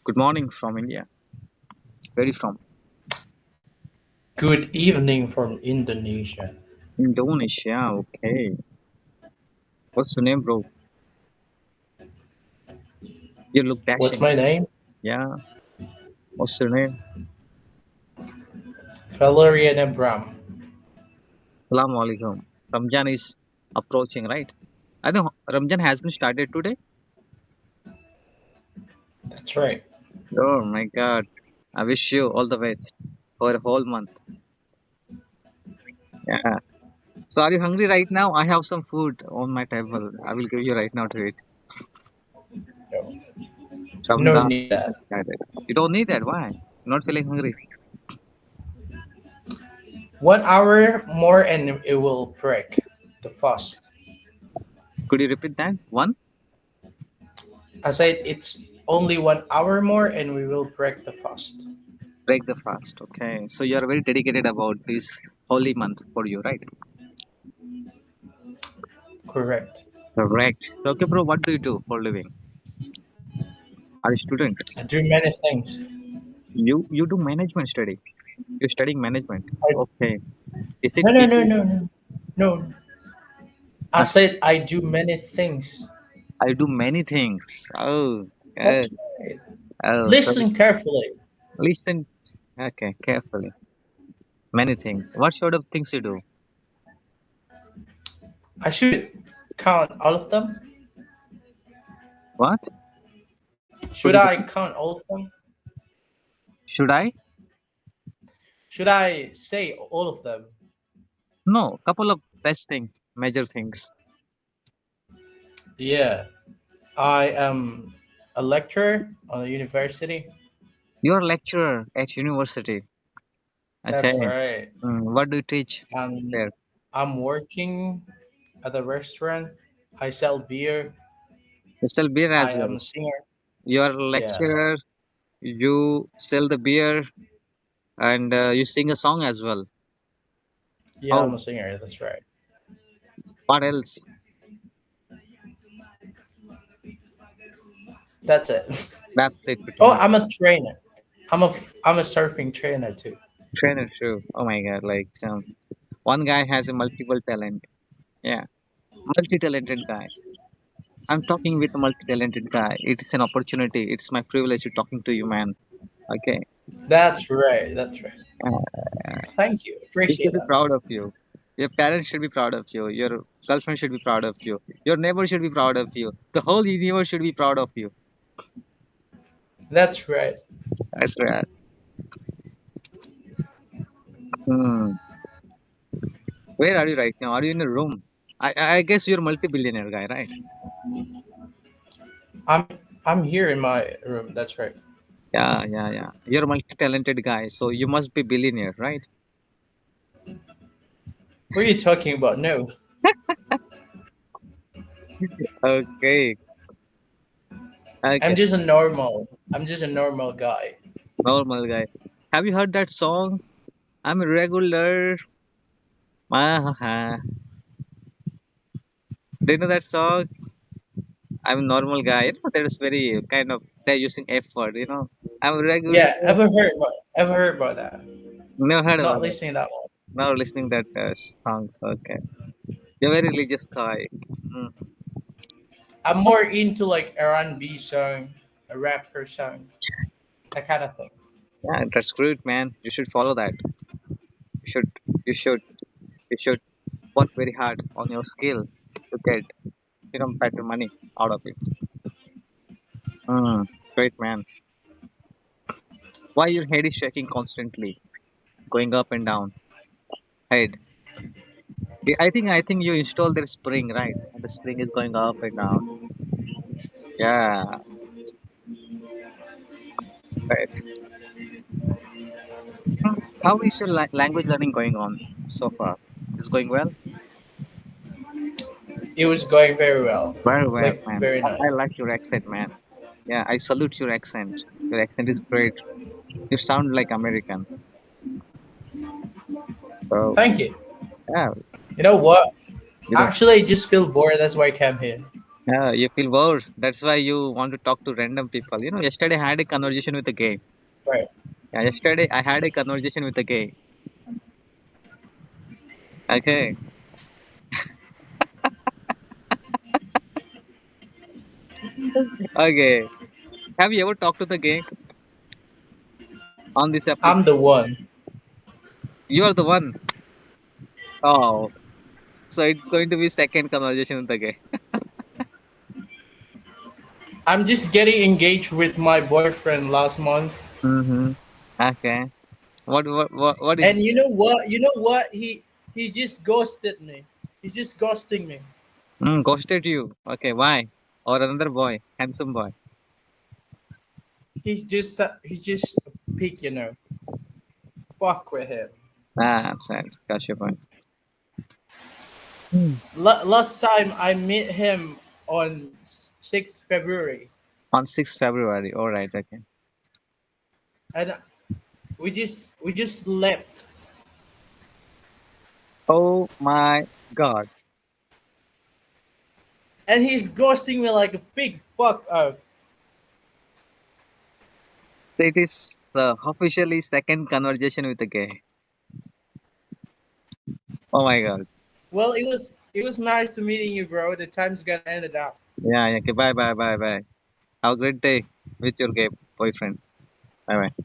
Good morning from India. Where are you from? Good evening from Indonesia. Indonesia. Okay. What's your name, bro? You look What's dashing. my name? Yeah. What's your name? Valerian Abram. Assalamu alaikum. Ramjan is approaching, right? I think Ramjan has been started today. That's right. Oh my God. I wish you all the best for a whole month. Yeah. So are you hungry right now? I have some food on my table. I will give you right now to eat. No, no Ramdan need has that. started. You don't need that. Why? Not feeling hungry. 1 hour more and it will break the fast. Could you repeat that? One? I said it's only 1 hour more and we will break the fast. Break the fast. Okay. So you are very dedicated about this holy month for you, right? Correct. Correct. So, okay, bro, what do you do for living? Are you a student? I do many things. You do management study. You're studying management. I, Okay. Is it no, no, no, teaching? no, no. No. I Uh, said I do many things. I do many things. Oh, That's good. right. Oh, so Listen carefully. listen. Okay, carefully. Many things. What sort of things you do? I should count all of them. What? Could Should you I repeat? count all of them? Should I? Should I say all of them? No. Couple of best thing, major things. Yeah. I am a lecturer on a university. You're a lecturer at university. Okay. That's right. What do you teach And there? I'm working at a restaurant. I sell beer. You sell beer I as am well. a singer. You're a Yeah. lecturer. You sell the beer and you sing a song as well. Yeah, I'm Oh, a singer. That's right. what else? That's it. That's it pretty Oh, much. I'm a trainer. I'm a surfing trainer too. Trainer, true. Oh my God, like one guy has a multiple talent. Yeah, multi-talented guy. I'm talking with a multi-talented guy. It is an opportunity. It's my privilege to talking to you, man. Okay, That's right. That's right. uh, Thank you. we should Appreciate be that. proud of you. Your parents should be proud of you. Your girlfriend should be proud of you. Your neighbor should be proud of you. The whole universe should be proud of you. That's right. That's right. Hmm. Where are you right now? Are you in a room? I guess you're a multi-billionaire guy, right? I'm I'm here in my room. That's right. Yeah, yeah, yeah. You're a multi-talented guy, so you must be billionaire, right? What are you talking about? No, Okay, okay. I'm just a normal guy. Normal guy. Have you heard that song? I'm a regular. Ah, do you know that song? I'm a normal guy. That is very kind of they're using effort. I'm a regular. Yeah, ever heard about that? Never heard Not about it. listening to that one. Now listening that songs. Okay, you're very religious guy. Mm. I'm more into like R&B song, a rapper song, that kind of thing. Yeah, that's great, man. You should follow that. You should. You should. You should work very hard on your skill to get better money out of it. Mm, great man. Why your head is shaking constantly, going up and down? Head. I think you installed the spring, right? And the spring is going up and down. Yeah. Right. How is your language learning going on so far? It's going well. It was going very well, Very well, like man. very I nice. like your accent, man. Yeah, I salute your accent. Your accent is great. You sound like American. So Thank you. yeah, You know what? you know. Actually, I just feel bored. That's why I came here. Yeah, you feel bored. That's why you want to talk to random people. Yesterday I had a conversation with a gay. Right. Yeah, yesterday I had a conversation with a gay. Okay. Okay. Have you ever talked to the gay on this I'm the application? one. You are the one. Oh, so it's going to be second conversation with the gay. I'm just getting engaged with my boyfriend last month. Mm-hmm. Okay. What is And you know what? You know what? He just ghosted me. He's just ghosting me. ghosted you? Okay, why? Or another boy, handsome boy. He's just a pig, you know. Fuck with him. Ah, right. Got your point. Hmm. Last time I met him on 6th February, On 6th February. All right. Okay. and we just left, Oh my God. and he's ghosting me like a big fuck up. It is officially second conversation with the gay. Oh my God. Well, it was nice to meeting you, bro. The time's gonna end it up. Yeah. Yeah. Okay. Bye. Bye. Bye. Bye. Have a great day with your gay boyfriend. Bye. Bye.